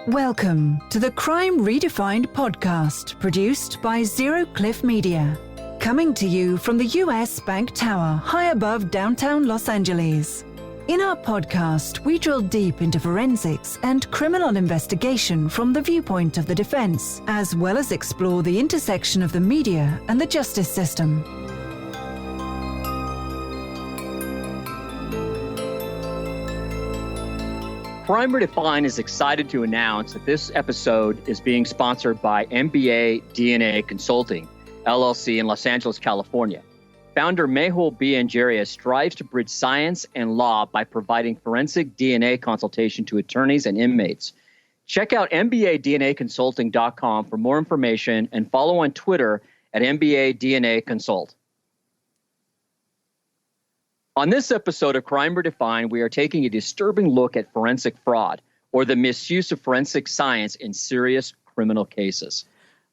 Welcome to the Crime Redefined podcast, produced by Zero Cliff Media. Coming to you from the US Bank Tower, high above downtown Los Angeles. In our podcast, we drill deep into forensics and criminal investigation from the viewpoint of the defense, as well as explore the intersection of the media and the justice system. Crime Redefined is excited to announce that this episode is being sponsored by MBA DNA Consulting, LLC in Los Angeles, California. Founder Mehul Anjaria strives to bridge science and law by providing forensic DNA consultation to attorneys and inmates. Check out mbadnaconsulting.com for more information and follow on Twitter at MBA Consult. On this episode of Crime Redefined, we are taking a disturbing look at forensic fraud, or the misuse of forensic science in serious criminal cases.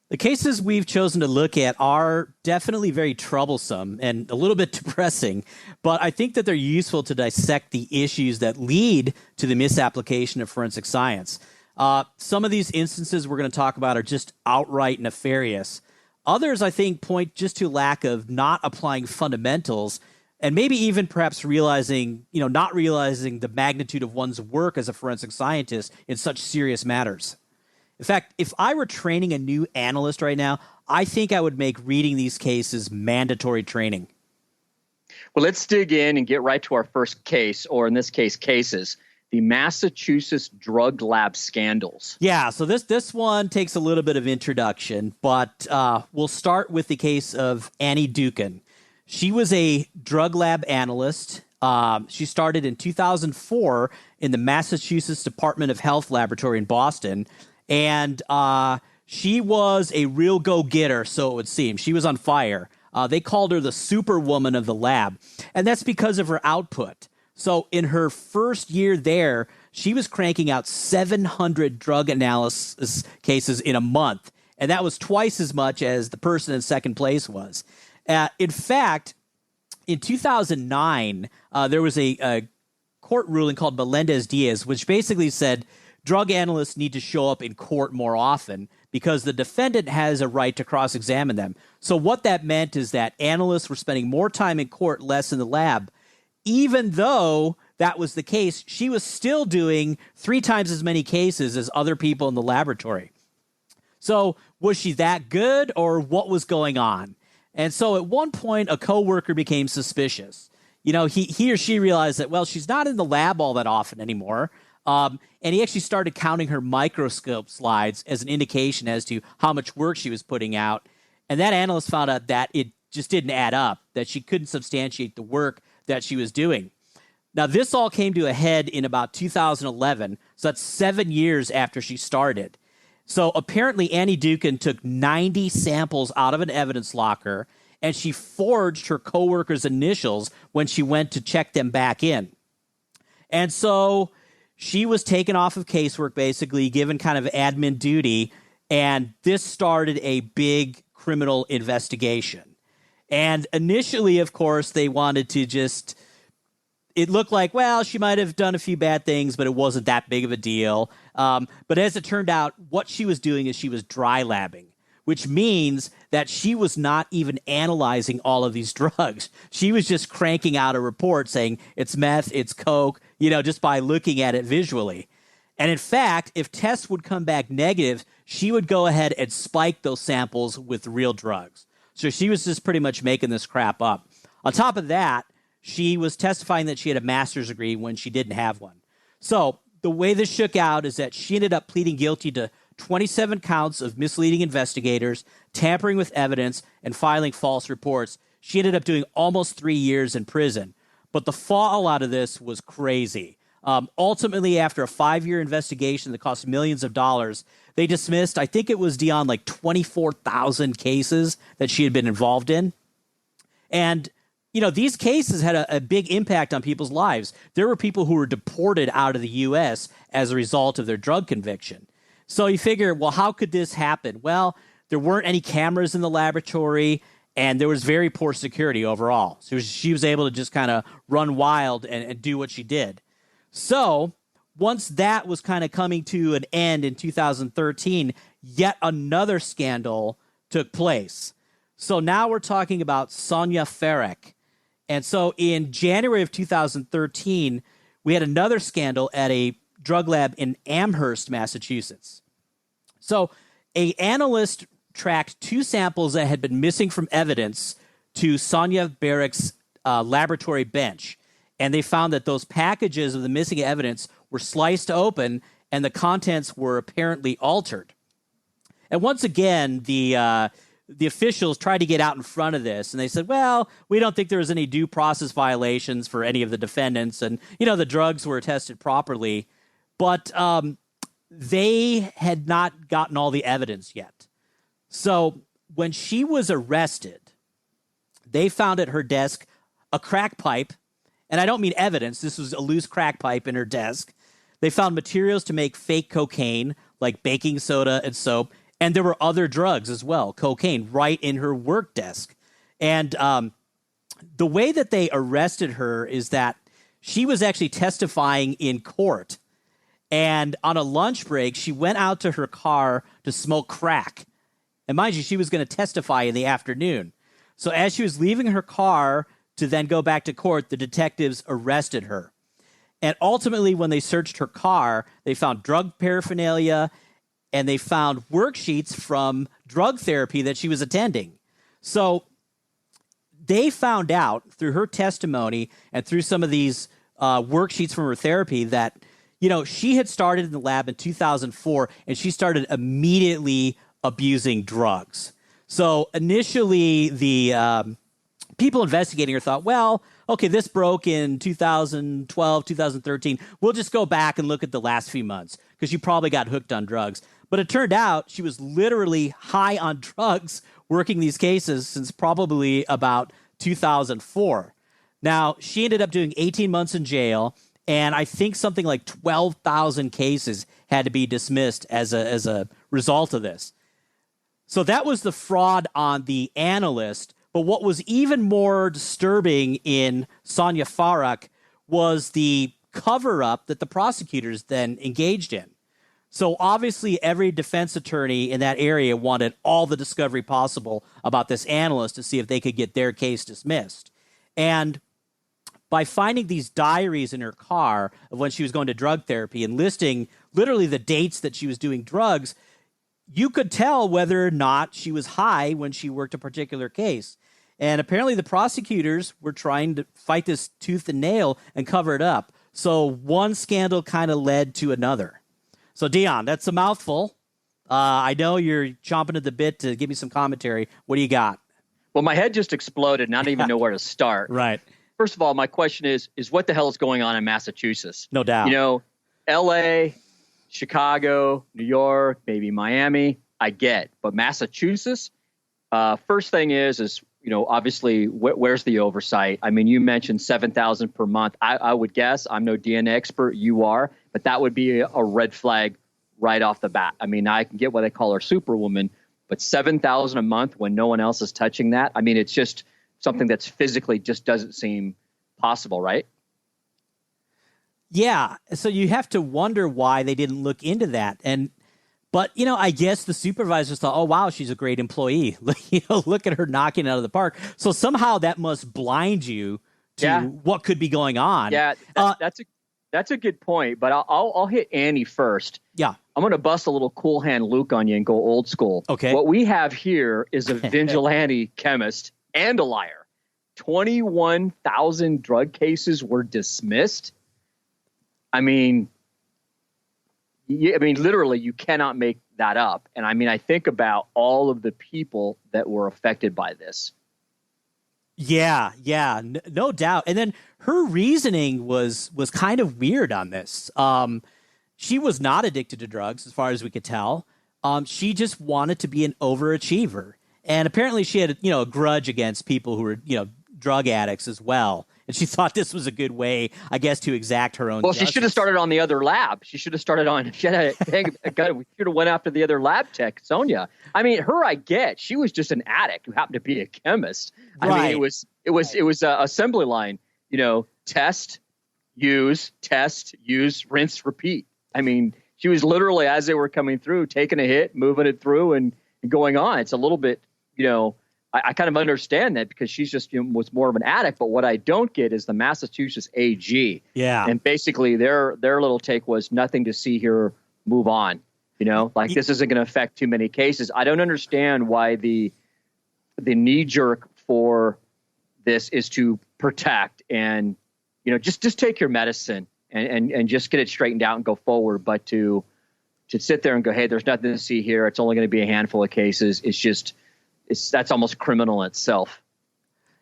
The cases we've chosen to look at are definitely very troublesome and a little bit depressing, but I think that they're useful to dissect the issues that lead to the misapplication of forensic science. Some of these instances we're going to talk about are just outright nefarious. Others, I think, point just to lack of not applying fundamentals and maybe even perhaps not realizing the magnitude of one's work as a forensic scientist in such serious matters. In fact, if I were training a new analyst right now, I think I would make reading these cases mandatory training. Well, let's dig in and get right to our first case, or in this case, cases, the Massachusetts drug lab scandals. Yeah, so this one takes a little bit of introduction, but we'll start with the case of Annie Dukin. She was a drug lab analyst. She started in 2004 in the Massachusetts Department of Health Laboratory in Boston. And she was a real go-getter, so it would seem. She was on fire. They called her the superwoman of the lab. And that's because of her output. So in her first year there, she was cranking out 700 drug analysis cases in a month. And that was twice as much as the person in second place was. In fact, in 2009, there was a court ruling called Melendez-Diaz, which basically said drug analysts need to show up in court more often because the defendant has a right to cross-examine them. So what that meant is that analysts were spending more time in court, less in the lab. Even though that was the case, she was still doing 3 times as many cases as other people in the laboratory. So was she that good, or what was going on? And so at one point, a coworker became suspicious. He or she realized that, well, she's not in the lab all that often anymore. And he actually started counting her microscope slides as an indication as to how much work she was putting out. And that analyst found out that it just didn't add up, that she couldn't substantiate the work that she was doing. Now, this all came to a head in about 2011. So that's 7 years after she started. So apparently Annie Dukin took 90 samples out of an evidence locker, and she forged her coworker's initials when she went to check them back in. And so she was taken off of casework, basically given kind of admin duty, and this started a big criminal investigation. And initially, of course, they wanted to it looked like, well, she might have done a few bad things, but it wasn't that big of a deal. But as it turned out, what she was doing is she was dry labbing, which means that she was not even analyzing all of these drugs. She was just cranking out a report saying it's meth, it's coke, just by looking at it visually. And in fact, if tests would come back negative, she would go ahead and spike those samples with real drugs. So she was just pretty much making this crap up. On top of that, she was testifying that she had a master's degree when she didn't have one. So the way this shook out is that she ended up pleading guilty to 27 counts of misleading investigators, tampering with evidence, and filing false reports. She ended up doing almost 3 years in prison. But the fallout of this was crazy. Ultimately, after a 5-year investigation that cost millions of dollars, they dismissed, I think it was, Dion, like 24,000 cases that she had been involved in. And these cases had a big impact on people's lives. There were people who were deported out of the U.S. as a result of their drug conviction. So you figure, well, how could this happen? Well, there weren't any cameras in the laboratory, and there was very poor security overall. So she was able to just kind of run wild and do what she did. So once that was kind of coming to an end in 2013, yet another scandal took place. So now we're talking about Sonia Farek. And so in January of 2013, we had another scandal at a drug lab in Amherst, Massachusetts. So an analyst tracked 2 samples that had been missing from evidence to Sonia Farek's laboratory bench. And they found that those packages of the missing evidence were sliced open and the contents were apparently altered. And once again, the officials tried to get out in front of this, and they said, well, we don't think there was any due process violations for any of the defendants, and, the drugs were tested properly. But they had not gotten all the evidence yet. So when she was arrested, they found at her desk a crack pipe, and I don't mean evidence. This was a loose crack pipe in her desk. They found materials to make fake cocaine, like baking soda and soap, and there were other drugs as well, cocaine, right in her work desk. And the way that they arrested her is that she was actually testifying in court. And on a lunch break, she went out to her car to smoke crack. And mind you, she was going to testify in the afternoon. So as she was leaving her car to then go back to court, the detectives arrested her. And ultimately, when they searched her car, they found drug paraphernalia, and they found worksheets from drug therapy that she was attending. So they found out through her testimony and through some of these worksheets from her therapy that, she had started in the lab in 2004, and she started immediately abusing drugs. So initially, the people investigating her thought, well, okay, this broke in 2012, 2013. We'll just go back and look at the last few months because you probably got hooked on drugs. But it turned out she was literally high on drugs working these cases since probably about 2004. Now, she ended up doing 18 months in jail, and I think something like 12,000 cases had to be dismissed as a result of this. So that was the fraud on the analyst. But what was even more disturbing in Sonia Farek was the cover-up that the prosecutors then engaged in. So obviously every defense attorney in that area wanted all the discovery possible about this analyst to see if they could get their case dismissed. And by finding these diaries in her car of when she was going to drug therapy and listing literally the dates that she was doing drugs, you could tell whether or not she was high when she worked a particular case. And apparently the prosecutors were trying to fight this tooth and nail and cover it up. So one scandal kind of led to another. So, Dion, that's a mouthful. I know you're chomping at the bit to give me some commentary. What do you got? Well, my head just exploded, and I don't even know where to start. Right. First of all, my question is what the hell is going on in Massachusetts? No doubt. L.A., Chicago, New York, maybe Miami, I get. But Massachusetts, first thing is obviously, where's the oversight? I mean, you mentioned 7,000 per month. I would guess, I'm no DNA expert, you are, but that would be a red flag right off the bat. I mean, I can get what they call her superwoman, but 7,000 a month when no one else is touching that, I mean, it's just something that's physically just doesn't seem possible, right? Yeah, so you have to wonder why they didn't look into that. But, I guess the supervisors thought, oh, wow, she's a great employee. Look at her knocking it out of the park. So somehow that must blind you to what could be going on. Yeah, that's a good point. But I'll hit Annie first. Yeah. I'm going to bust a little cool hand Luke on you and go old school. Okay. What we have here is a vigilante chemist and a liar. 21,000 drug cases were dismissed. I mean, literally, you cannot make that up. And I think about all of the people that were affected by this. Yeah, no doubt. And then her reasoning was kind of weird on this. She was not addicted to drugs, as far as we could tell. She just wanted to be an overachiever. And apparently she had, a grudge against people who were, drug addicts as well. And she thought this was a good way, I guess, to exact her own justice. She should have started on the other lab. She should have started on. We should have went after the other lab tech, Sonia. I mean, her I get. She was just an addict who happened to be a chemist. Right. I mean, it was a assembly line. Test, use, test, use, rinse, repeat. I mean, she was literally, as they were coming through, taking a hit, moving it through, and going on. It's a little bit, I kind of understand that because she's just was more of an addict. But what I don't get is the Massachusetts AG. Yeah. And basically their little take was nothing to see here, move on. This isn't going to affect too many cases. I don't understand why the knee jerk for this is to protect and, just take your medicine and just get it straightened out and go forward. But to sit there and go, hey, there's nothing to see here. It's only going to be a handful of cases. That's almost criminal in itself.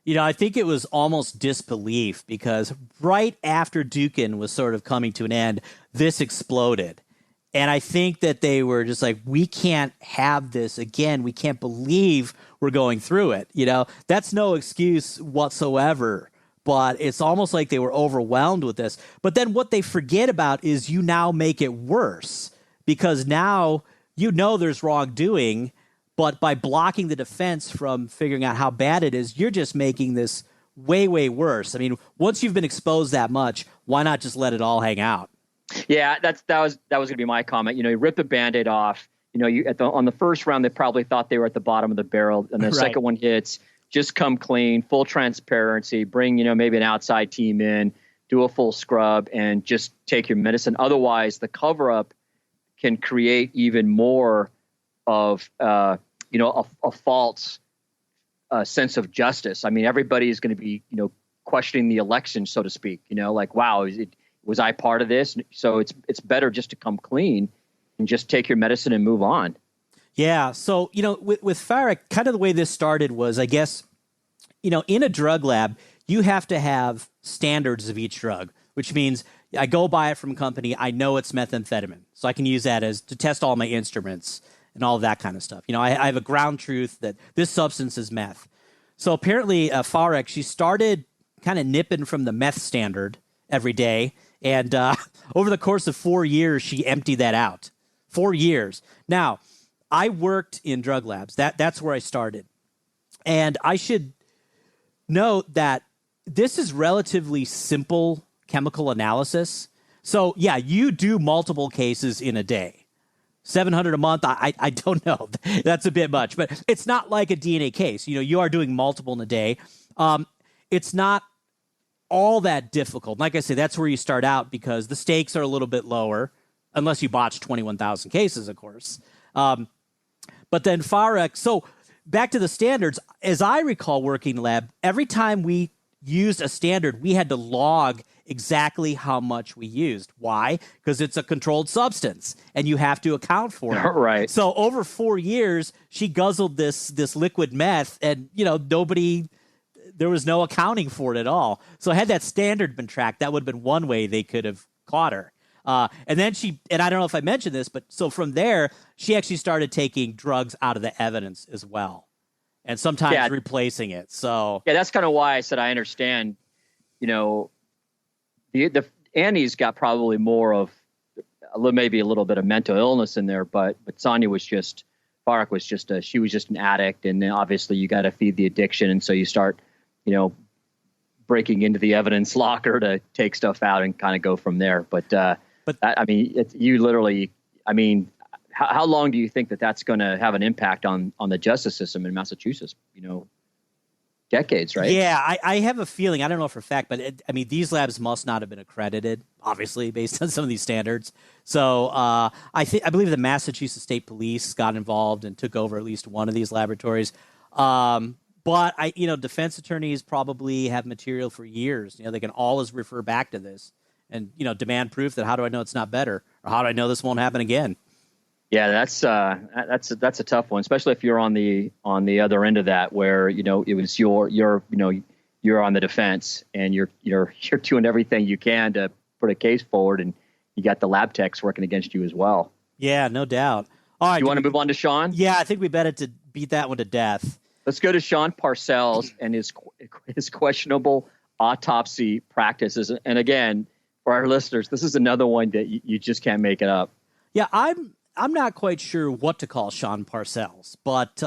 I think it was almost disbelief because right after Dukin was sort of coming to an end, this exploded. And I think that they were just like, we can't have this again. We can't believe we're going through it. That's no excuse whatsoever. But it's almost like they were overwhelmed with this. But then what they forget about is you now make it worse because now there's wrongdoing. But by blocking the defense from figuring out how bad it is, you're just making this way, way worse. I mean, once you've been exposed that much, why not just let it all hang out? Yeah, that was going to be my comment. You rip the Band-Aid off. On the first round, they probably thought they were at the bottom of the barrel, and the second one hits. Just come clean, full transparency. Bring maybe an outside team in, do a full scrub, and just take your medicine. Otherwise, the cover-up can create even more of a false sense of justice. I mean, everybody is going to be questioning the election, so to speak. Wow, was I part of this? So it's better just to come clean and just take your medicine and move on. Yeah. So, with Farrick, kind of the way this started was, I guess, in a drug lab, you have to have standards of each drug, which means I go buy it from a company. I know it's methamphetamine. So I can use that to test all my instruments and all of that kind of stuff. I have a ground truth that this substance is meth. So apparently Farrick, she started kind of nipping from the meth standard every day. And over the course of 4 years, she emptied that out. 4 years. Now, I worked in drug labs. That's where I started. And I should note that this is relatively simple chemical analysis. So, yeah, you do multiple cases in a day. 700 a month, I don't know. That's a bit much. But it's not like a DNA case. You are doing multiple in a day. It's not all that difficult. Like I say, that's where you start out because the stakes are a little bit lower, unless you botch 21,000 cases, of course. But then Farrick, so back to the standards, as I recall working lab, every time we used a standard, we had to log exactly how much we used. Why? Because it's a controlled substance and you have to account for it. Right. So over 4 years, she guzzled this liquid meth and, there was no accounting for it at all. So had that standard been tracked, that would have been one way they could have caught her. And then and I don't know if I mentioned this, but so from there, she actually started taking drugs out of the evidence as well. And sometimes replacing it. So yeah, that's kind of why I said I understand, the Annie's got probably more of maybe a little bit of mental illness in there, but Sonia was just, Farrick was just she was just an addict. And then obviously you got to feed the addiction. And so you start, breaking into the evidence locker to take stuff out and kind of go from there. But how long do you think that's going to have an impact on the justice system in Massachusetts? Decades, right? Yeah, I have a feeling, I don't know for a fact, but these labs must not have been accredited, obviously, based on some of these standards. So I believe the Massachusetts State Police got involved and took over at least one of these laboratories. But defense attorneys probably have material for years. They can always refer back to this and, demand proof that how do I know it's not better or how do I know this won't happen again? Yeah, that's a tough one, especially if you're on the other end of that, where it was you're on the defense and you're doing everything you can to put a case forward, and you got the lab techs working against you as well. Yeah, no doubt. All right, you want to move on to Sean? Yeah, I think we better to beat that one to death. Let's go to Sean Parcells and his questionable autopsy practices. And again, for our listeners, this is another one that you just can't make it up. Yeah, I'm not quite sure what to call Sean Parcells, but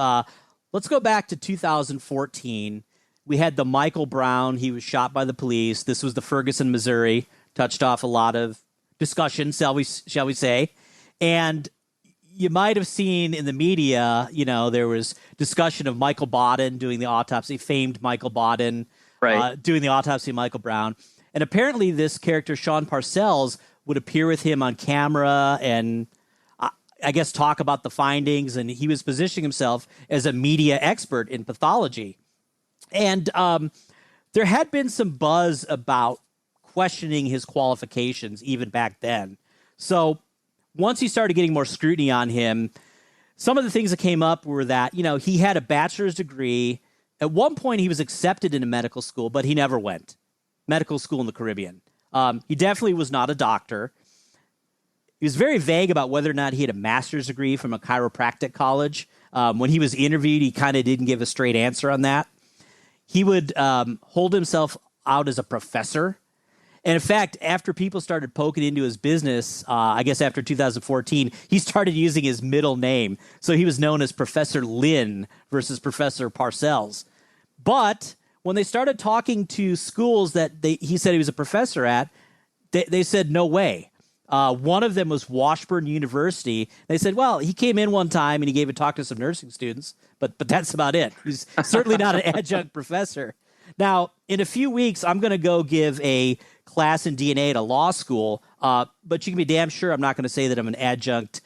let's go back to 2014. We had the Michael Brown. He was shot by the police. This was the Ferguson, Missouri touched off a lot of discussion, shall we say. And you might have seen in the media, there was discussion of Michael Baden doing the autopsy, famed Michael Baden, right, doing the autopsy of Michael Brown. And apparently this character, Sean Parcells, would appear with him on camera and I guess talk about the findings. And he was positioning himself as a media expert in pathology. And there had been some buzz about questioning his qualifications even back then. So once he started getting more scrutiny on him, some of the things that came up were that, he had a bachelor's degree. At one point, he was accepted into medical school, but he never went. Medical school in the Caribbean. He definitely was not a doctor. He was very vague about whether or not he had a master's degree from a chiropractic college. When he was interviewed, he kind of didn't give a straight answer on that. He would hold himself out as a professor. And in fact, after people started poking into his business, I guess after 2014, he started using his middle name. So he was known as Professor Lynn versus Professor Parcells. But when they started talking to schools that he said he was a professor at, they said, no way. One of them was Washburn University. They said, well, he came in one time and he gave a talk to some nursing students, but that's about it. He's certainly not an adjunct professor. Now, in a few weeks, I'm going to go give a class in DNA at a law school, but you can be damn sure I'm not going to say that I'm an adjunct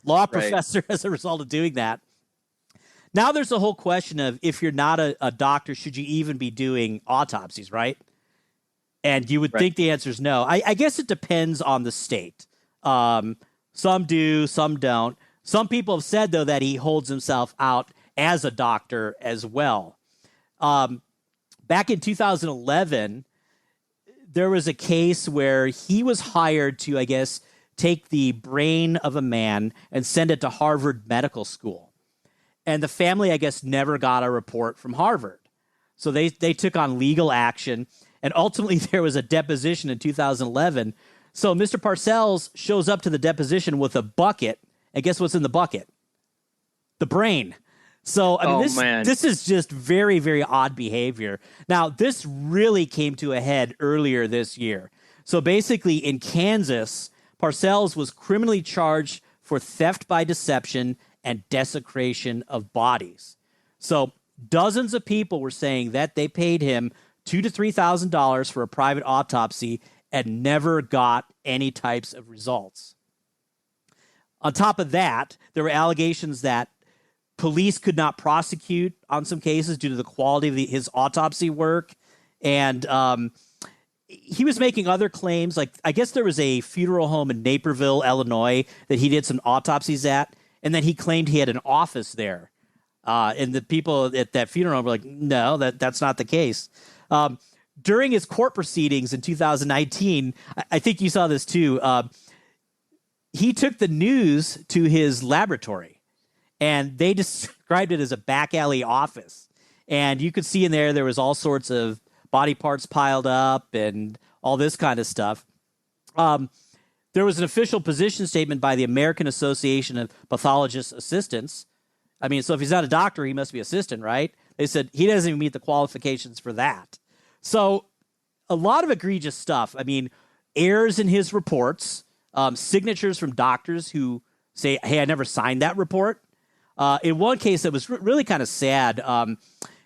law professor as a result of doing that. Now there's a whole question of if you're not a doctor, should you even be doing autopsies, right? And you would think the answer is no. I guess it depends on the state. Some do, some don't. Some people have said, though, that he holds himself out as a doctor as well. Back in 2011, there was a case where he was hired to, I guess, take the brain of a man and send it to Harvard Medical School. And the family, I guess, never got a report from Harvard. So they took on legal action. And ultimately, there was a deposition in 2011. So Mr. Parcells shows up to the deposition with a bucket. And guess what's in the bucket? The brain. So, I mean, this is just very, very odd behavior. Now, this really came to a head earlier this year. So basically, in Kansas, Parcells was criminally charged for theft by deception and desecration of bodies. So dozens of people were saying that they paid him $2,000 to $3,000 for a private autopsy and never got any types of results. On top of that, there were allegations that police could not prosecute on some cases due to the quality of his autopsy work. And he was making other claims. Like, I guess there was a funeral home in Naperville, Illinois, that he did some autopsies at. And then he claimed he had an office there. And the people at that funeral home were like, no, that's not the case. During his court proceedings in 2019, I think you saw this too, he took the news to his laboratory. And they described it as a back alley office. And you could see in there was all sorts of body parts piled up and all this kind of stuff. There was an official position statement by the American Association of Pathologist Assistants. I mean, so if he's not a doctor, he must be assistant, right? They said he doesn't even meet the qualifications for that. So a lot of egregious stuff. I mean, errors in his reports, signatures from doctors who say, hey, I never signed that report. In one case, it was really kind of sad.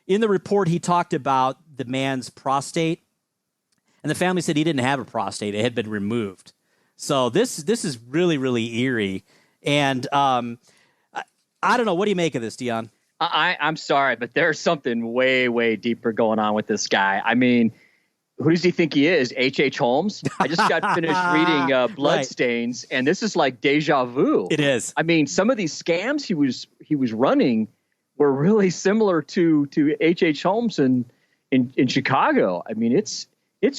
In the report, he talked about the man's prostate, and the family said he didn't have a prostate. It had been removed. So this is really, really eerie. And I don't know. What do you make of this, Dion? I'm sorry, but there's something way, way deeper going on with this guy. I mean, who does he think he is? H.H. Holmes? I just got finished reading Bloodstains, and this is like deja vu. It is. I mean, some of these scams he was running were really similar to H.H. Holmes in Chicago. I mean, it's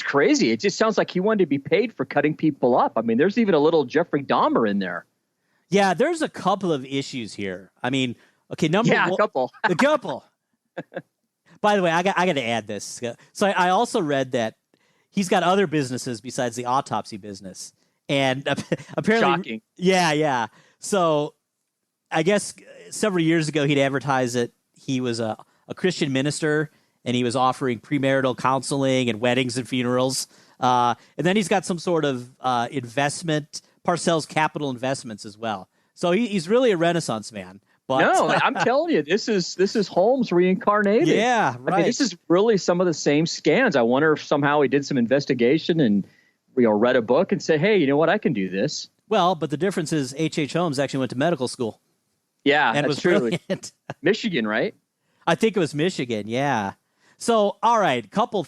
crazy. It just sounds like he wanted to be paid for cutting people up. I mean, there's even a little Jeffrey Dahmer in there. Yeah, there's a couple of issues here. I mean, okay, a couple. A couple. By the way, I got to add this. So I also read that he's got other businesses besides the autopsy business, and apparently, shocking. Yeah. So I guess several years ago he'd advertised that he was a Christian minister and he was offering premarital counseling and weddings and funerals. And then he's got some sort of investment, Parcells Capital Investments as well. So he's really a Renaissance man. But, no, I'm telling you, this is Holmes reincarnated. Yeah, right. I mean, this is really some of the same scans. I wonder if somehow he did some investigation and read a book and said, hey, you know what, I can do this. Well, but the difference is H.H. Holmes actually went to medical school. Yeah, and that's was true. Brilliant. Michigan, right? I think it was Michigan, yeah. So, all right, couple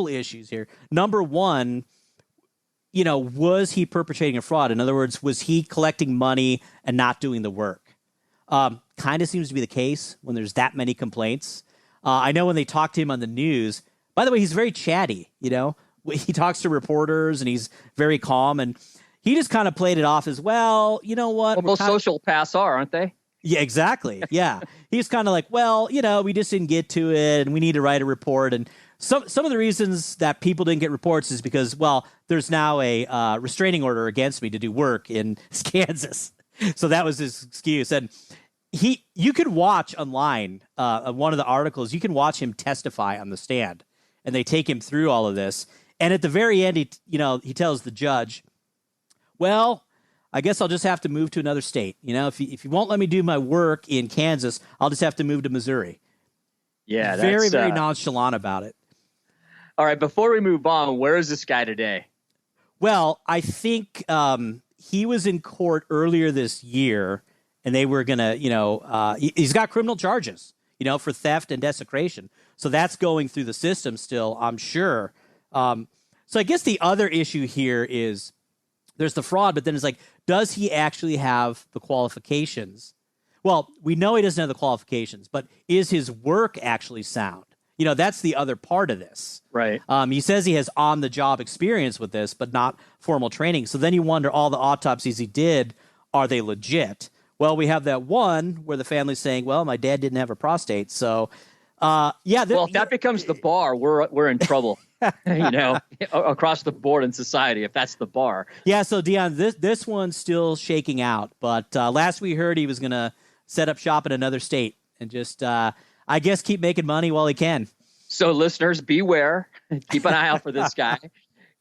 issues here. Number one, was he perpetrating a fraud? In other words, was he collecting money and not doing the work? Kind of seems to be the case when there's that many complaints. I know when they talk to him on the news, by the way, he's very chatty, He talks to reporters and he's very calm, and he just kind of played it off as, well, you know what? Well, most sociopaths are, aren't they? Yeah, exactly. Yeah. He's kind of like, well, we just didn't get to it and we need to write a report. And some of the reasons that people didn't get reports is because, well, there's now a restraining order against me to do work in Kansas. So that was his excuse. And you could watch online one of the articles, you can watch him testify on the stand, and they take him through all of this. And at the very end, he tells the judge, well, I guess I'll just have to move to another state. If you won't let me do my work in Kansas, I'll just have to move to Missouri. Yeah, very nonchalant about it. All right, before we move on, where is this guy today? Well, I think he was in court earlier this year, and they were going to, he's got criminal charges, for theft and desecration. So that's going through the system still, I'm sure. So I guess the other issue here is there's the fraud, but then it's like, does he actually have the qualifications? Well, we know he doesn't have the qualifications, but is his work actually sound? That's the other part of this. Right. He says he has on-the-job experience with this, but not formal training. So then you wonder, all the autopsies he did, are they legit? Well, we have that one where the family's saying, well, my dad didn't have a prostate. So, well, if that becomes the bar, we're in trouble. Across the board in society, if that's the bar. Yeah, so Dion, this one's still shaking out. But last we heard, he was going to set up shop in another state and just, I guess, keep making money while he can. So listeners, beware. Keep an eye out for this guy,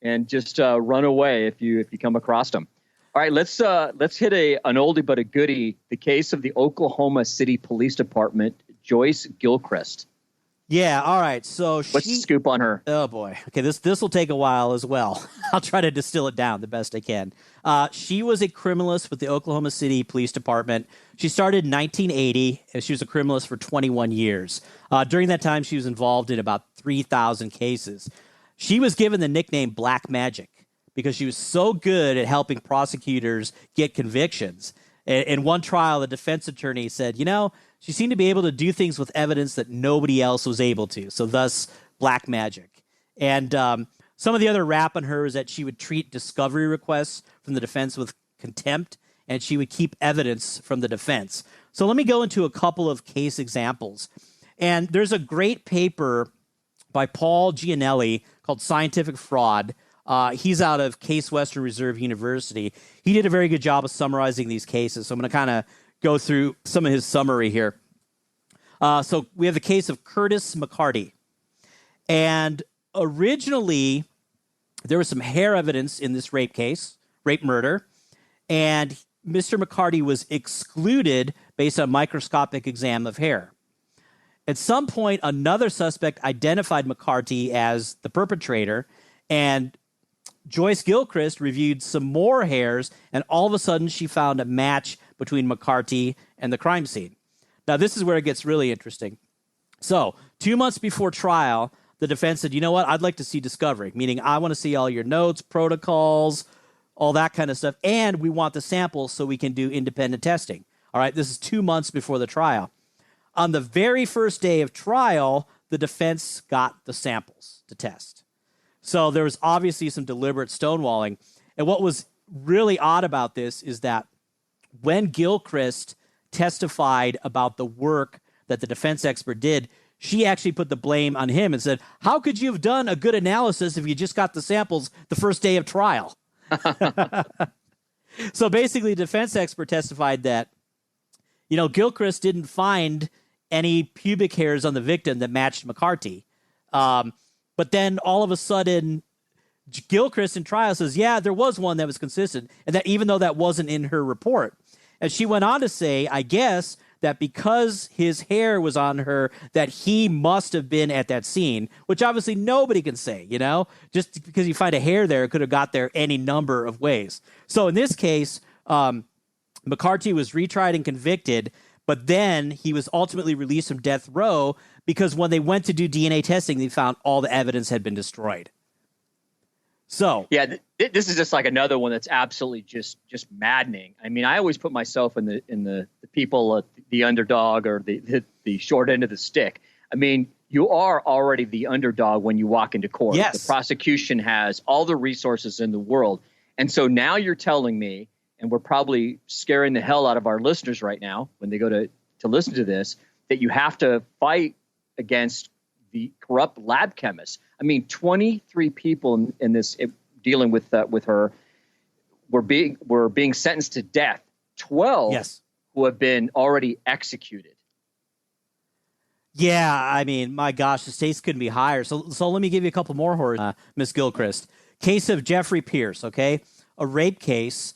and just run away if you come across him. All right, let's hit an oldie but a goodie. The case of the Oklahoma City Police Department, Joyce Gilchrist. Yeah, all right. So what's the scoop on her? Oh boy. Okay, this will take a while as well. I'll try to distill it down the best I can. She was a criminalist with the Oklahoma City Police Department. She started in 1980, and she was a criminalist for 21 years. During that time, she was involved in about 3,000 cases. She was given the nickname Black Magic because she was so good at helping prosecutors get convictions. In one trial, the defense attorney said, she seemed to be able to do things with evidence that nobody else was able to. So thus, Black Magic. And some of the other rap on her is that she would treat discovery requests from the defense with contempt, and she would keep evidence from the defense. So let me go into a couple of case examples. And there's a great paper by Paul Gianelli called Scientific Fraud. He's out of Case Western Reserve University. He did a very good job of summarizing these cases. So I'm going to kind of go through some of his summary here. So we have the case of Curtis McCarty. And originally, there was some hair evidence in this rape murder. And Mr. McCarty was excluded based on microscopic exam of hair. At some point, another suspect identified McCarty as the perpetrator, and Joyce Gilchrist reviewed some more hairs, and all of a sudden she found a match between McCarty and the crime scene. Now, this is where it gets really interesting. So, 2 months before trial, the defense said, you know what, I'd like to see discovery, meaning I want to see all your notes, protocols, all that kind of stuff, and we want the samples so we can do independent testing. All right, this is 2 months before the trial. On the very first day of trial, the defense got the samples to test. So there was obviously some deliberate stonewalling. And what was really odd about this is that when Gilchrist testified about the work that the defense expert did, she actually put the blame on him and said, how could you have done a good analysis if you just got the samples the first day of trial? So basically, the defense expert testified that, Gilchrist didn't find any pubic hairs on the victim that matched McCarty. But then all of a sudden, Gilchrist in trial says, yeah, there was one that was consistent, and that even though that wasn't in her report. And she went on to say, I guess that because his hair was on her, that he must have been at that scene, which obviously nobody can say, just because you find a hair there, it could have got there any number of ways. So in this case, McCarty was retried and convicted, but then he was ultimately released from death row because when they went to do DNA testing, they found all the evidence had been destroyed. So yeah, this is just like another one that's absolutely just maddening. I mean, I always put myself in the people, the underdog or the short end of the stick. I mean, you are already the underdog when you walk into court. Yes. The prosecution has all the resources in the world, and so now you're telling me, and we're probably scaring the hell out of our listeners right now when they go to listen to this, that you have to fight against the corrupt lab chemists. I mean, 23 people in this dealing with her were being sentenced to death. 12 yes. who have been already executed. Yeah, I mean, my gosh, the stakes couldn't be higher. So let me give you a couple more horrors, Miss Gilchrist. Case of Jeffrey Pierce, okay? A rape case.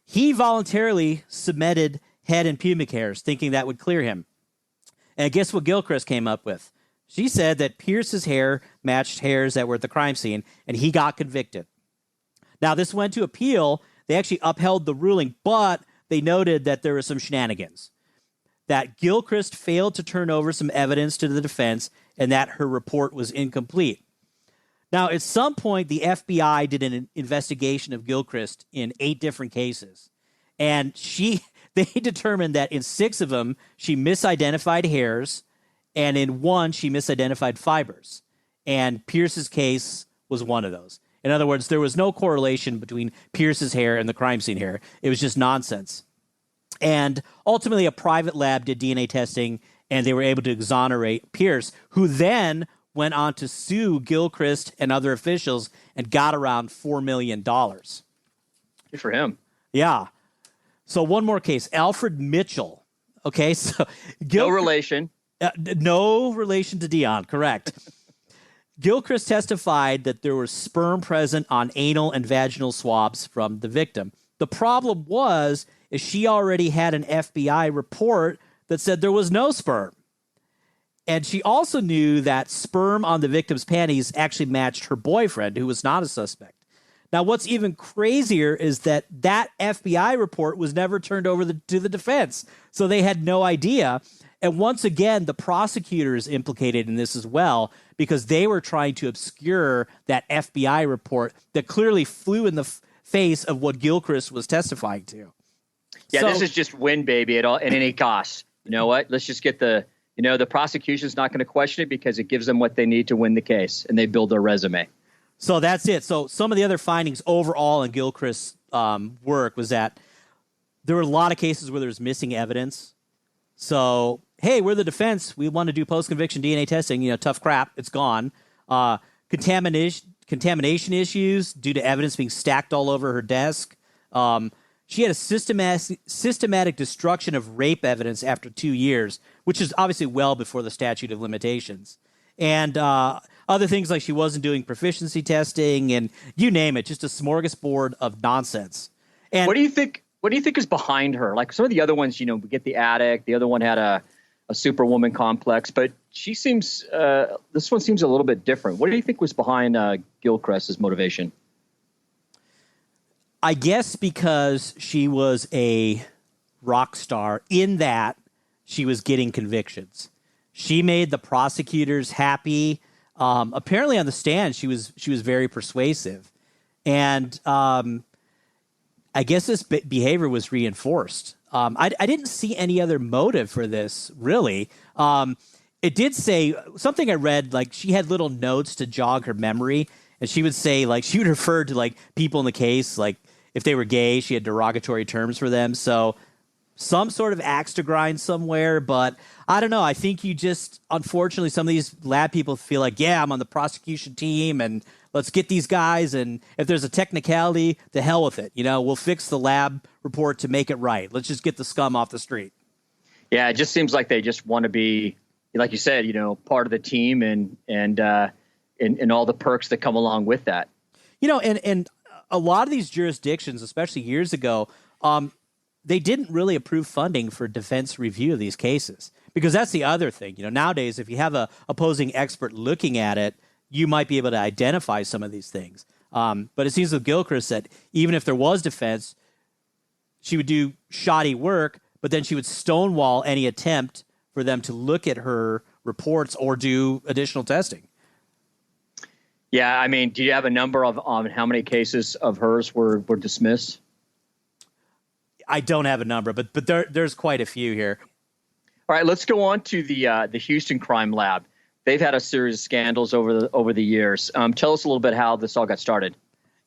He voluntarily submitted head and pubic hairs, thinking that would clear him. And guess what Gilchrist came up with? She said that Pierce's hair matched hairs that were at the crime scene, and he got convicted. Now, this went to appeal. They actually upheld the ruling, but they noted that there were some shenanigans, that Gilchrist failed to turn over some evidence to the defense and that her report was incomplete. Now, at some point, the FBI did an investigation of Gilchrist in 8 different cases, and they determined that in 6 of them, she misidentified hairs, and in 1, she misidentified fibers. And Pierce's case was one of those. In other words, there was no correlation between Pierce's hair and the crime scene hair. It was just nonsense. And ultimately, a private lab did DNA testing, and they were able to exonerate Pierce, who then went on to sue Gilchrist and other officials and got around $4 million. Good for him. Yeah. So one more case, Alfred Mitchell. Okay, so no relation. No relation to Dion, correct. Gilchrist testified that there was sperm present on anal and vaginal swabs from the victim. The problem is she already had an FBI report that said there was no sperm. And she also knew that sperm on the victim's panties actually matched her boyfriend, who was not a suspect. Now, what's even crazier is that FBI report was never turned over to the defense, so they had no idea. And once again, the prosecutor is implicated in this as well, because they were trying to obscure that FBI report that clearly flew in the face of what Gilchrist was testifying to. Yeah, this is just win, baby, at any cost. You know what? Let's just get the prosecution's not going to question it because it gives them what they need to win the case, and they build their resume. So that's it. So some of the other findings overall in Gilchrist's work was that there were a lot of cases where there was missing evidence. So, hey, we're the defense. We want to do post-conviction DNA testing. Tough crap. It's gone. Contamination issues due to evidence being stacked all over her desk. She had a systematic destruction of rape evidence after 2 years, which is obviously well before the statute of limitations. And other things like she wasn't doing proficiency testing and you name it, just a smorgasbord of nonsense. And what do you think is behind her? Like some of the other ones, we get the addict. The other one had a superwoman complex, but she seems this one seems a little bit different. What do you think was behind Gilchrist's motivation? I guess because she was a rock star in that she was getting convictions. She made the prosecutors happy. Apparently on the stand, she was very persuasive. And I guess this behavior was reinforced. I didn't see any other motive for this, really. It did say something I read, like she had little notes to jog her memory. And she would say, like, she would refer to, like, people in the case, like, if they were gay, she had derogatory terms for them. So some sort of axe to grind somewhere. But I don't know. I think unfortunately, some of these lab people feel like, yeah, I'm on the prosecution team and let's get these guys. And if there's a technicality, to hell with it. We'll fix the lab report to make it right. Let's just get the scum off the street. Yeah, it just seems like they just want to be, like you said, part of the team and all the perks that come along with that. And a lot of these jurisdictions, especially years ago, they didn't really approve funding for defense review of these cases, because that's the other thing. Nowadays, if you have a opposing expert looking at it, you might be able to identify some of these things. But it seems with Gilchrist that even if there was defense, she would do shoddy work, but then she would stonewall any attempt for them to look at her reports or do additional testing. Yeah, I mean, do you have a number on how many cases of hers were dismissed? I don't have a number, but there's quite a few here. All right, let's go on to the Houston Crime Lab. They've had a series of scandals over the years. Tell us a little bit how this all got started.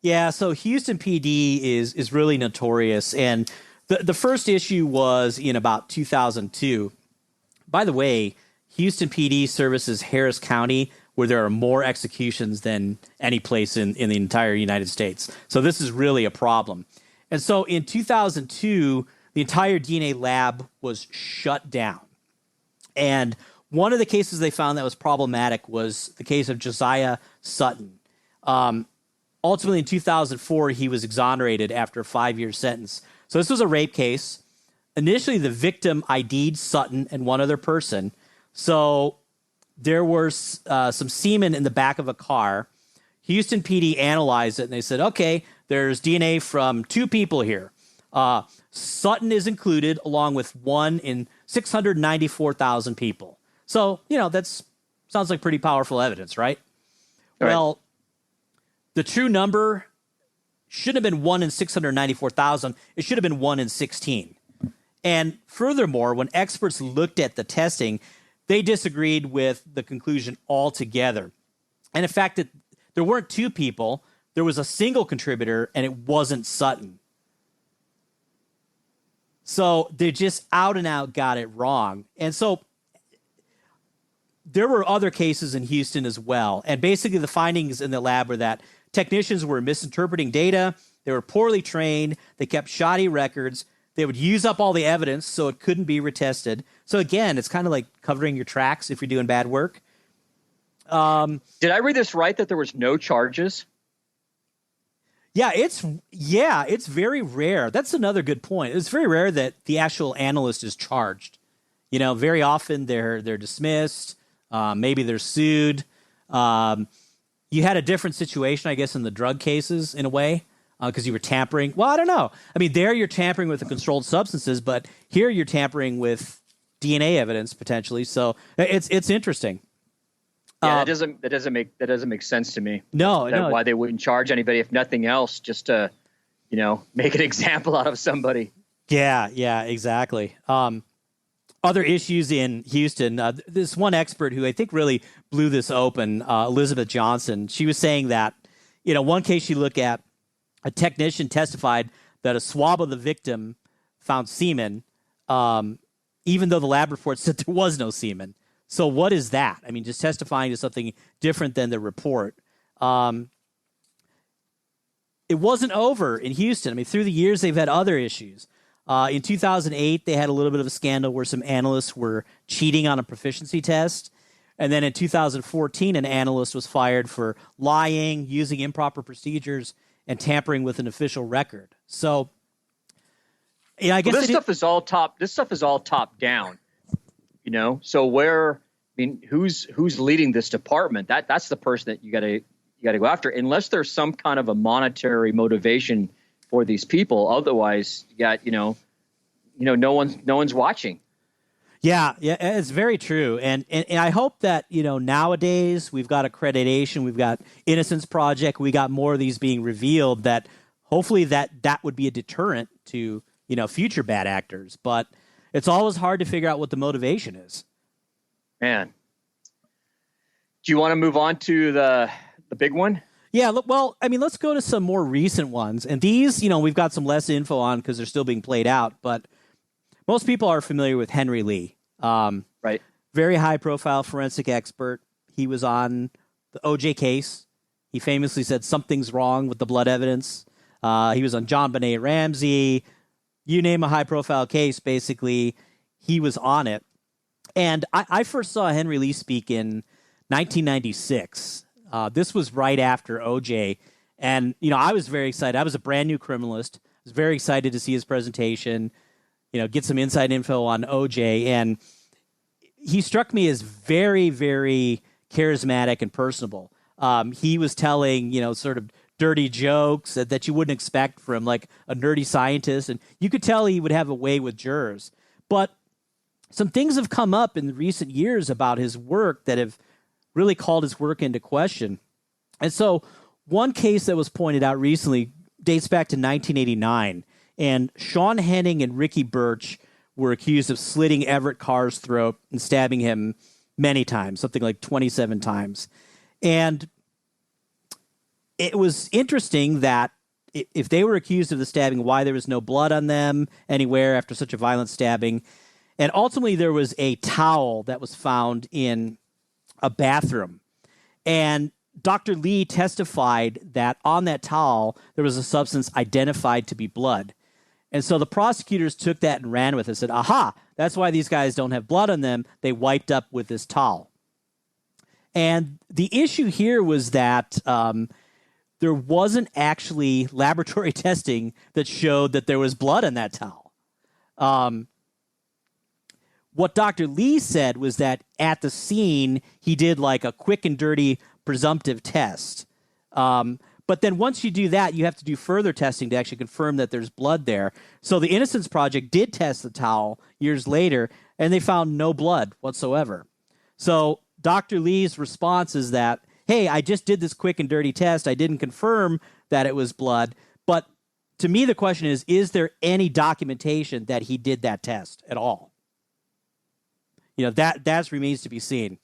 Yeah, so Houston PD is really notorious, and the first issue was in about 2002. By the way, Houston PD services Harris County, where there are more executions than any place in the entire United States. So this is really a problem. And so in 2002, the entire DNA lab was shut down. And one of the cases they found that was problematic was the case of Josiah Sutton. Ultimately, in 2004, he was exonerated after a 5-year sentence. So this was a rape case. Initially, the victim ID'd Sutton and one other person. So there were some semen in the back of a car. Houston PD analyzed it, and they said, okay, there's DNA from 2 people here. Sutton is included, along with 1 in 694,000 people. So, that sounds like pretty powerful evidence, right? Well, the true number shouldn't have been 1 in 694,000. It should have been 1 in 16. And furthermore, when experts looked at the testing, they disagreed with the conclusion altogether. And in fact, there weren't 2 people. There was a single contributor, and it wasn't Sutton. So they just out and out got it wrong. And so there were other cases in Houston as well. And basically the findings in the lab were that technicians were misinterpreting data. They were poorly trained. They kept shoddy records. They would use up all the evidence so it couldn't be retested. So again, it's kind of like covering your tracks if you're doing bad work. Did I read this right that there was no charges? Yeah, it's very rare. That's another good point. It's very rare that the actual analyst is charged. Very often they're dismissed. Maybe they're sued. You had a different situation, I guess, in the drug cases in a way, because you were tampering. Well, I don't know. I mean, there you're tampering with the controlled substances, but here you're tampering with DNA evidence potentially. So it's interesting. Yeah, that doesn't make sense to me. No. Why they wouldn't charge anybody, if nothing else, just to, make an example out of somebody. Yeah, exactly. Other issues in Houston, this one expert who I think really blew this open, Elizabeth Johnson, she was saying that, one case she looked at, a technician testified that a swab of the victim found semen, even though the lab report said there was no semen. So what is that? I mean, just testifying to something different than the report. It wasn't over in Houston. I mean, through the years, they've had other issues. In 2008, they had a little bit of a scandal where some analysts were cheating on a proficiency test. And then in 2014, an analyst was fired for lying, using improper procedures, and tampering with an official record. So, I guess this stuff is all top down. So who's leading this department? That's the person that you got to go after, unless there's some kind of a monetary motivation for these people. Otherwise, you got no one's watching. Yeah, it's very true, and I hope that nowadays we've got accreditation, we've got Innocence Project, we got more of these being revealed. That hopefully that would be a deterrent to future bad actors, but it's always hard to figure out what the motivation is. Man. Do you want to move on to the big one? Yeah, well, I mean, let's go to some more recent ones. And these, we've got some less info on because they're still being played out. But most people are familiar with Henry Lee. Right. Very high-profile forensic expert. He was on the OJ case. He famously said something's wrong with the blood evidence. He was on John Benet Ramsey. You name a high-profile case, basically, he was on it. And I first saw Henry Lee speak in 1996. This was right after OJ. And, I was very excited. I was a brand new criminalist. I was very excited to see his presentation, get some inside info on OJ. And he struck me as very, very charismatic and personable. He was telling, sort of dirty jokes that you wouldn't expect from like a nerdy scientist. And you could tell he would have a way with jurors. But some things have come up in recent years about his work that have really called his work into question. And so one case that was pointed out recently dates back to 1989. And Sean Henning and Ricky Birch were accused of slitting Everett Carr's throat and stabbing him many times, something like 27 times. And it was interesting that if they were accused of the stabbing, why there was no blood on them anywhere after such a violent stabbing. And ultimately, there was a towel that was found in a bathroom. And Dr. Lee testified that on that towel, there was a substance identified to be blood. And so the prosecutors took that and ran with it and said, aha, that's why these guys don't have blood on them. They wiped up with this towel. And the issue here was that there wasn't actually laboratory testing that showed that there was blood in that towel. What Dr. Lee said was that at the scene, he did like a quick and dirty presumptive test. But then once you do that, you have to do further testing to actually confirm that there's blood there. So the Innocence Project did test the towel years later, and they found no blood whatsoever. So Dr. Lee's response is that, hey, I just did this quick and dirty test. I didn't confirm that it was blood. But to me, the question is there any documentation that he did that test at all? That remains to be seen.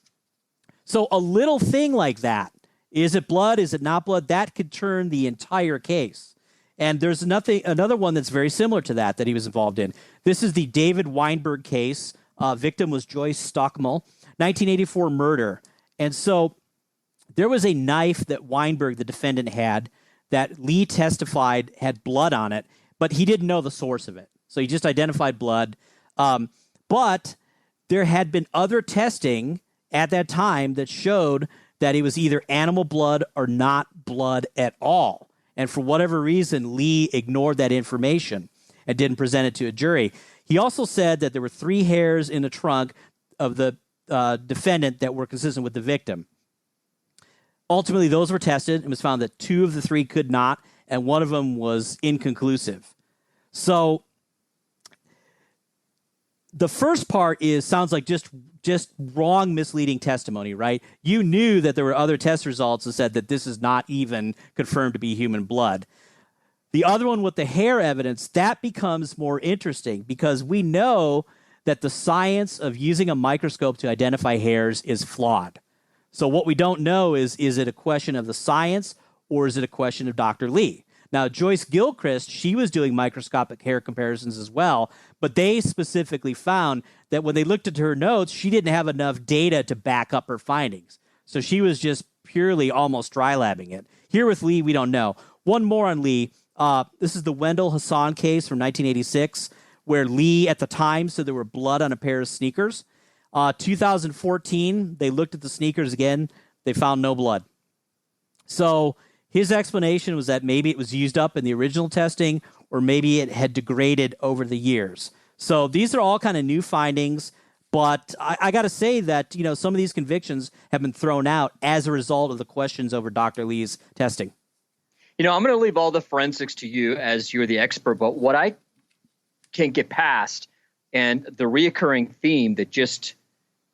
So a little thing like that, is it blood? Is it not blood? That could turn the entire case. And there's another one that's very similar to that he was involved in. This is the David Weinberg case. Victim was Joyce Stockmull, 1984 murder. And so there was a knife that Weinberg, the defendant, had that Lee testified had blood on it, but he didn't know the source of it. So he just identified blood. But there had been other testing at that time that showed that it was either animal blood or not blood at all. And for whatever reason, Lee ignored that information and didn't present it to a jury. He also said that there were 3 hairs in the trunk of the defendant that were consistent with the victim. Ultimately, those were tested, and it was found that 2 of the 3 could not, and one of them was inconclusive. So the first part sounds like just wrong, misleading testimony, right? You knew that there were other test results that said that this is not even confirmed to be human blood. The other one with the hair evidence, that becomes more interesting because we know that the science of using a microscope to identify hairs is flawed. So what we don't know is it a question of the science or is it a question of Dr. Lee? Now, Joyce Gilchrist, she was doing microscopic hair comparisons as well, but they specifically found that when they looked at her notes, she didn't have enough data to back up her findings. So she was just purely almost dry labbing it. Here with Lee, we don't know. One more on Lee. This is the Wendell Hassan case from 1986, where Lee at the time said there were blood on a pair of sneakers. 2014, they looked at the sneakers again. They found no blood. So his explanation was that maybe it was used up in the original testing or maybe it had degraded over the years. So these are all kind of new findings, but I got to say that, some of these convictions have been thrown out as a result of the questions over Dr. Lee's testing. I'm going to leave all the forensics to you as you're the expert, but what I can't get past and the reoccurring theme that just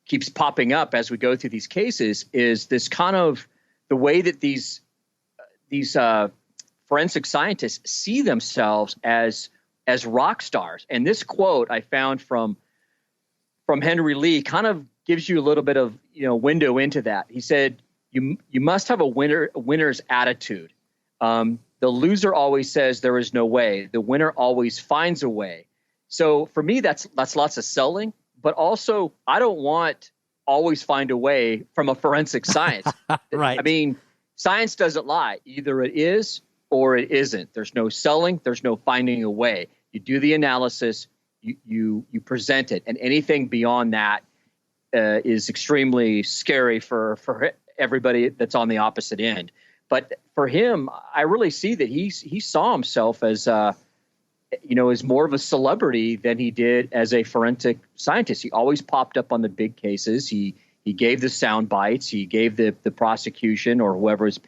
keeps popping up as we go through these cases is this kind of the way that these forensic scientists see themselves as rock stars. And this quote I found from Henry Lee kind of gives you a little bit of window into that. He said, "You must have a winner's attitude. The loser always says there is no way. The winner always finds a way." So for me, that's lots of selling, but also I don't want always find a way from a forensic science. Right. I mean, science doesn't lie. Either it is or it isn't. There's no selling. There's no finding a way. You do the analysis. You present it, and anything beyond that is extremely scary for everybody that's on the opposite end. But for him, I really see that he saw himself as as more of a celebrity than he did as a forensic scientist. He always popped up on the big cases. He gave the sound bites. He gave the prosecution or whoever was,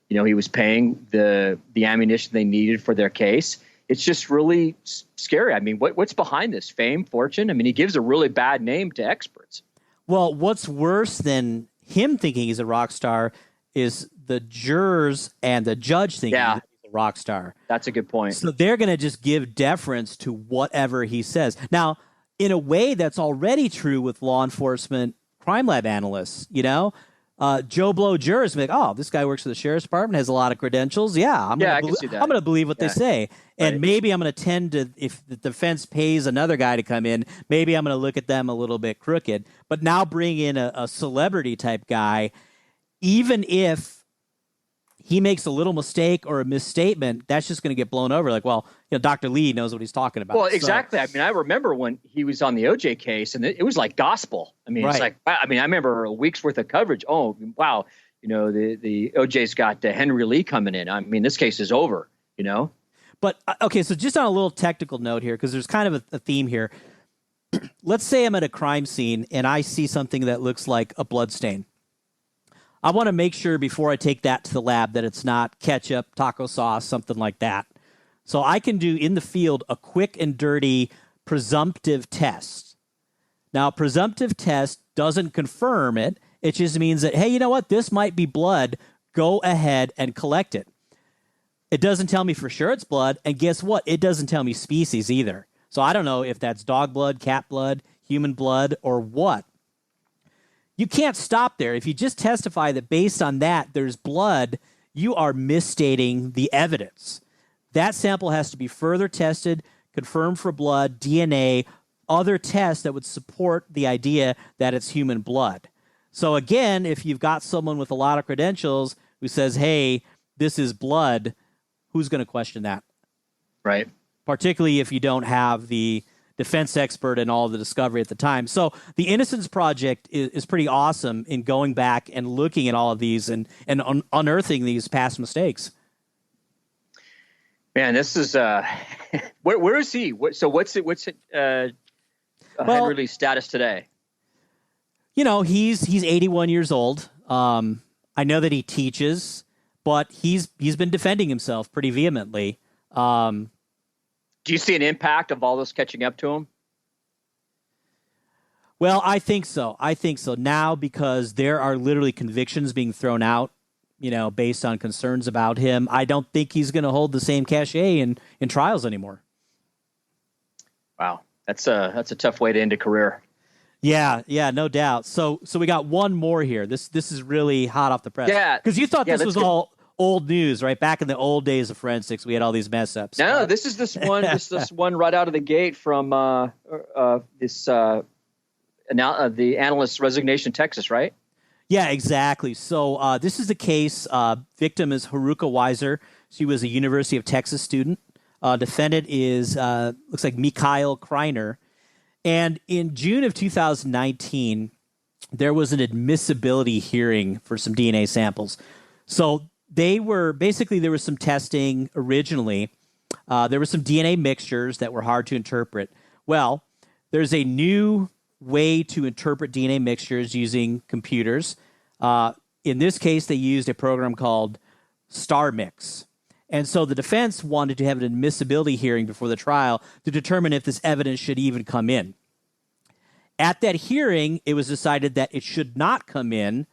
he was paying the ammunition they needed for their case. It's just really scary. I mean, what's behind this? Fame, fortune? I mean, he gives a really bad name to experts. Well, what's worse than him thinking he's a rock star is the jurors and the judge thinking he's a rock star. That's a good point. So they're going to just give deference to whatever he says. Now, in a way, that's already true with law enforcement crime lab analysts. Joe Blow jurors be like, oh, this guy works for the sheriff's department, has a lot of credentials. Yeah, I'm going to believe what they say. And maybe I'm going to tend to, if the defense pays another guy to come in, maybe I'm going to look at them a little bit crooked. But now bring in a celebrity type guy, even if he makes a little mistake or a misstatement, that's just going to get blown over. Like, well, Dr. Lee knows what he's talking about. Well, exactly. So, I mean, I remember when he was on the OJ case, and it was like gospel. I mean, It's like, I remember a week's worth of coverage. Oh, wow. The OJ's got Henry Lee coming in. I mean, this case is over, But, okay, so just on a little technical note here, because there's kind of a theme here. Let's say I'm at a crime scene and I see something that looks like a blood stain. I want to make sure before I take that to the lab that it's not ketchup, taco sauce, something like that. So I can do in the field a quick and dirty presumptive test. Now, a presumptive test doesn't confirm it. It just means that, hey, you know what? This might be blood. Go ahead and collect it. It doesn't tell me for sure it's blood. And guess what? It doesn't tell me species either. So I don't know if that's dog blood, cat blood, human blood, or what. You can't stop there. If you just testify that based on that there's blood, you are misstating the evidence. That sample has to be further tested, confirmed for blood, DNA, other tests that would support the idea that it's human blood. So again, if you've got someone with a lot of credentials who says, hey, this is blood, who's going to question that? Right. Particularly if you don't have the defense expert and all the discovery at the time. So the Innocence Project is pretty awesome in going back and looking at all of these and unearthing these past mistakes. Man, this is where is he? What's Henry Lee's status today? He's 81 years old. I know that he teaches, but he's been defending himself pretty vehemently. Do you see an impact of all this catching up to him? Well, I think so. Now, because there are literally convictions being thrown out, based on concerns about him. I don't think he's going to hold the same cachet in trials anymore. Wow. That's a tough way to end a career. Yeah, no doubt. So we got one more here. This is really hot off the press. Yeah. Because you thought this was all old news, right? Back in the old days of forensics, we had all these mess ups. No, this is this one right out of the gate from the analyst's resignation in Texas, right? Yeah, exactly. So this is the case. Victim is Haruka Weiser. She was a University of Texas student. Defendant is looks like Mikhail Kreiner. And in June of 2019, there was an admissibility hearing for some DNA samples. So there was some testing originally. There were some DNA mixtures that were hard to interpret. Well, there's a new way to interpret DNA mixtures using computers. In this case, they used a program called StarMix. And so the defense wanted to have an admissibility hearing before the trial to determine if this evidence should even come in. At that hearing, it was decided that it should not come in,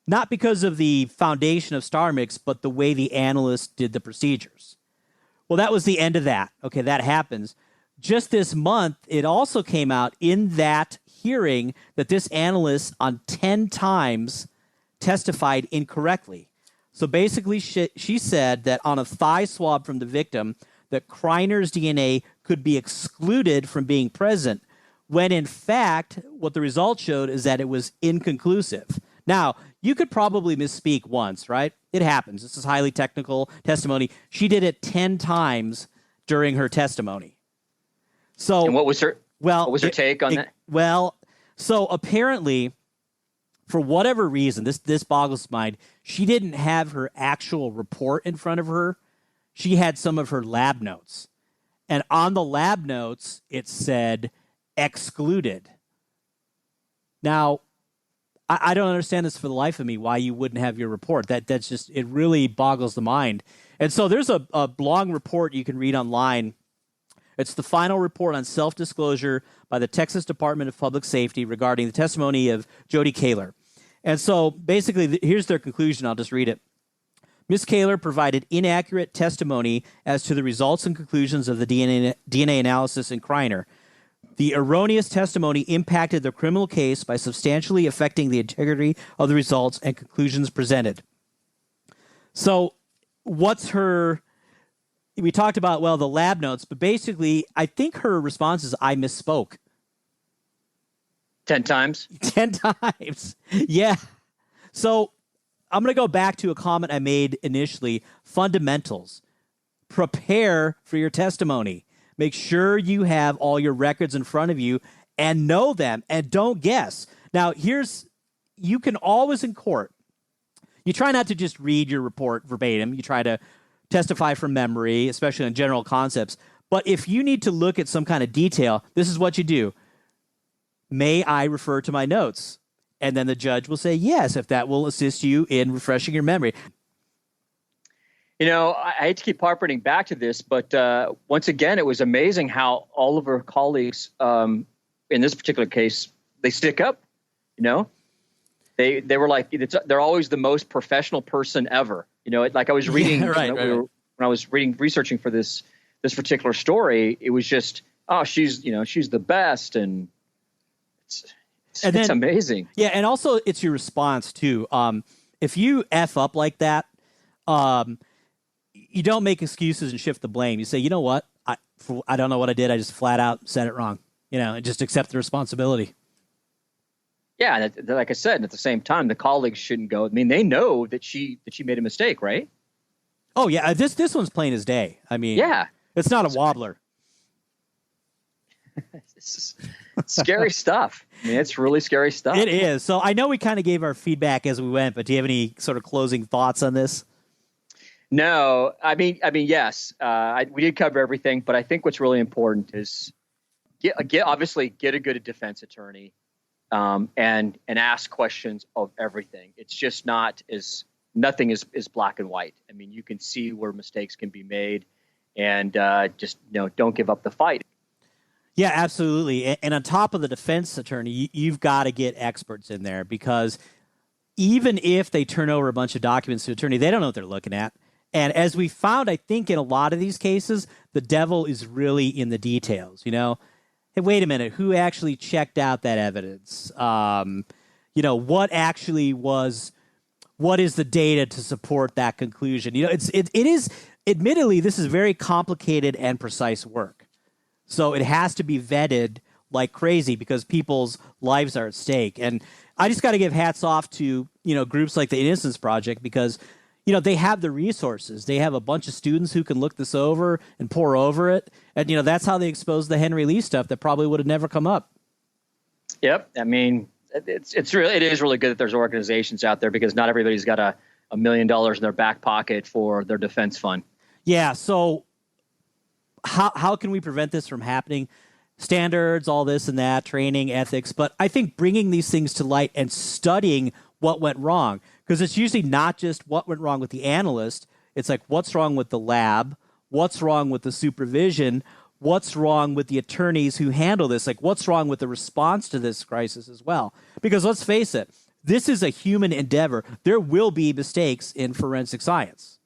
not because of the foundation of StarMix, but the way the analyst did the procedures. Well, that was the end of that. Okay, that happens. Just this month, it also came out in that hearing that this analyst on 10 times testified incorrectly. So basically, she said that on a thigh swab from the victim, that Kreiner's DNA could be excluded from being present, when in fact, what the results showed is that it was inconclusive. Now, you could probably misspeak once, right? It happens. This is highly technical testimony. She did it 10 times during her testimony. So, and what was her take on that? Well, so apparently for whatever reason, this boggles my mind, she didn't have her actual report in front of her. She had some of her lab notes. And on the lab notes, it said excluded. Now, I don't understand this for the life of me, why you wouldn't have your report. That's just, it really boggles the mind. And so there's a long report you can read online. It's the final report on self-disclosure by the Texas Department of Public Safety regarding the testimony of Jody Kaler. And so basically, here's their conclusion. I'll just read it. Ms. Kaler provided inaccurate testimony as to the results and conclusions of the DNA analysis in Kreiner. The erroneous testimony impacted the criminal case by substantially affecting the integrity of the results and conclusions presented. So what's her... We talked about, well, the lab notes, but basically, I think her response is, I misspoke. 10 times? 10 times. Yeah. So I'm going to go back to a comment I made initially. Fundamentals. Prepare for your testimony. Make sure you have all your records in front of you and know them and don't guess. Now, you can always in court, you try not to just read your report verbatim. You try to testify from memory, especially on general concepts. But if you need to look at some kind of detail, this is what you do. May I refer to my notes? And then the judge will say yes, if that will assist you in refreshing your memory. You know, I hate to keep harping back to this, but once again, it was amazing how all of her colleagues, in this particular case, they stick up. You know, they were like, they're always the most professional person ever. You know, like I was reading when I was researching for this particular story, it was just, oh, she's the best, and it's amazing. Yeah, and also it's your response too. If you F up like that, you don't make excuses and shift the blame. You say, you know what, I don't know what I did. I just flat out said it wrong. You know, and just accept the responsibility. Yeah, and like I said, at the same time, the colleagues shouldn't go. I mean, they know that she made a mistake, right? Oh yeah, this one's plain as day. I mean, yeah, it's not a wobbler. It's scary stuff. I mean, it's really scary stuff. It is. So I know we kind of gave our feedback as we went, but do you have any sort of closing thoughts on this? No, I mean, yes, we did cover everything, but I think what's really important is obviously get a good defense attorney. And ask questions of everything. It's just nothing is black and white. I mean, you can see where mistakes can be made, and just don't give up the fight. Yeah, absolutely. And on top of the defense attorney, you've got to get experts in there, because even if they turn over a bunch of documents to an attorney, they don't know what they're looking at. And as we found, I think in a lot of these cases, the devil is really in the details. You know. Hey, wait a minute. Who actually checked out that evidence? What actually was? What is the data to support that conclusion? You know, it is. Admittedly, this is very complicated and precise work, so it has to be vetted like crazy because people's lives are at stake. And I just got to give hats off to groups like the Innocence Project, because they have the resources. They have a bunch of students who can look this over and pore over it. And, that's how they exposed the Henry Lee stuff that probably would have never come up. Yep. I mean, it is really good that there's organizations out there, because not everybody's got $1 million in their back pocket for their defense fund. Yeah. So how can we prevent this from happening? Standards, all this and that, training, ethics. But I think bringing these things to light and studying what went wrong, because it's usually not just what went wrong with the analyst. It's like, what's wrong with the lab? What's wrong with the supervision? What's wrong with the attorneys who handle this? Like, what's wrong with the response to this crisis as well? Because let's face it, this is a human endeavor. There will be mistakes in forensic science.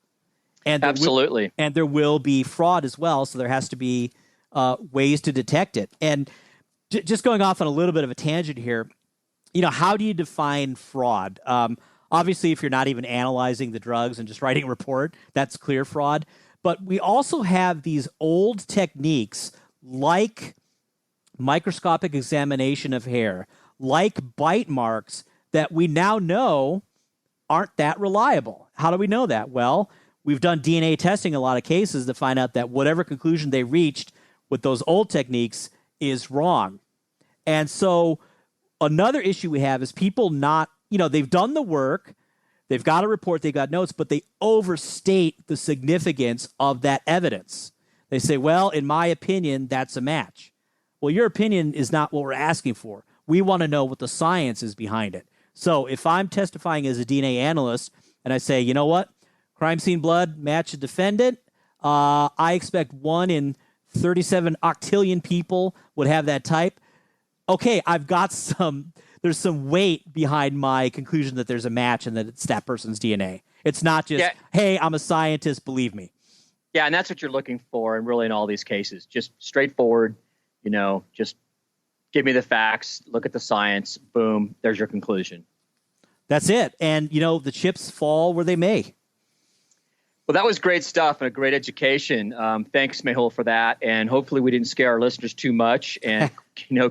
And absolutely. And there will be fraud as well. So there has to be ways to detect it. And just going off on a little bit of a tangent here, how do you define fraud? Obviously, if you're not even analyzing the drugs and just writing a report, that's clear fraud. But we also have these old techniques like microscopic examination of hair, like bite marks, that we now know aren't that reliable. How do we know that? Well, we've done DNA testing in a lot of cases to find out that whatever conclusion they reached with those old techniques is wrong. And so another issue we have is people not, they've done the work. They've got a report, they've got notes, but they overstate the significance of that evidence. They say, well, in my opinion, that's a match. Well, your opinion is not what we're asking for. We want to know what the science is behind it. So if I'm testifying as a DNA analyst and I say, you know what, crime scene blood, match a defendant, I expect 1 in 37 octillion people would have that type. Okay, there's some weight behind my conclusion that there's a match and that it's that person's DNA. It's not just, hey, I'm a scientist, believe me. Yeah, and that's what you're looking for, and really in all these cases, just straightforward, just give me the facts, look at the science, boom, there's your conclusion. That's it. And, the chips fall where they may. Well, that was great stuff and a great education. Thanks, Mehul, for that. And hopefully we didn't scare our listeners too much. And,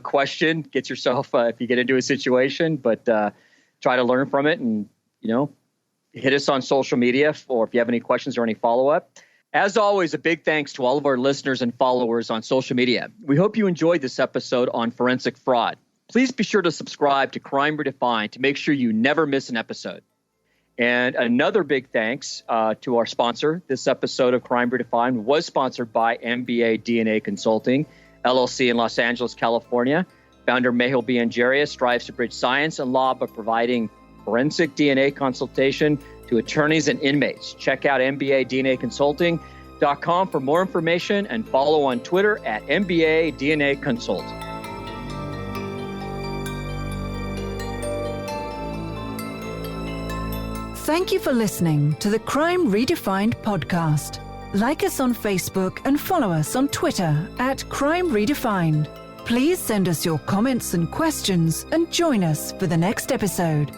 question, get yourself, if you get into a situation, but try to learn from it and, hit us on social media or if you have any questions or any follow-up. As always, a big thanks to all of our listeners and followers on social media. We hope you enjoyed this episode on forensic fraud. Please be sure to subscribe to Crime Redefined to make sure you never miss an episode. And another big thanks to our sponsor. This episode of Crime Redefined was sponsored by MBA DNA Consulting, LLC in Los Angeles, California. Founder Mehul B. Anjaria strives to bridge science and law by providing forensic DNA consultation to attorneys and inmates. Check out mbadnaconsulting.com for more information and follow on Twitter at MBA DNA Consult. Thank you for listening to the Crime Redefined podcast. Like us on Facebook and follow us on Twitter at Crime Redefined. Please send us your comments and questions and join us for the next episode.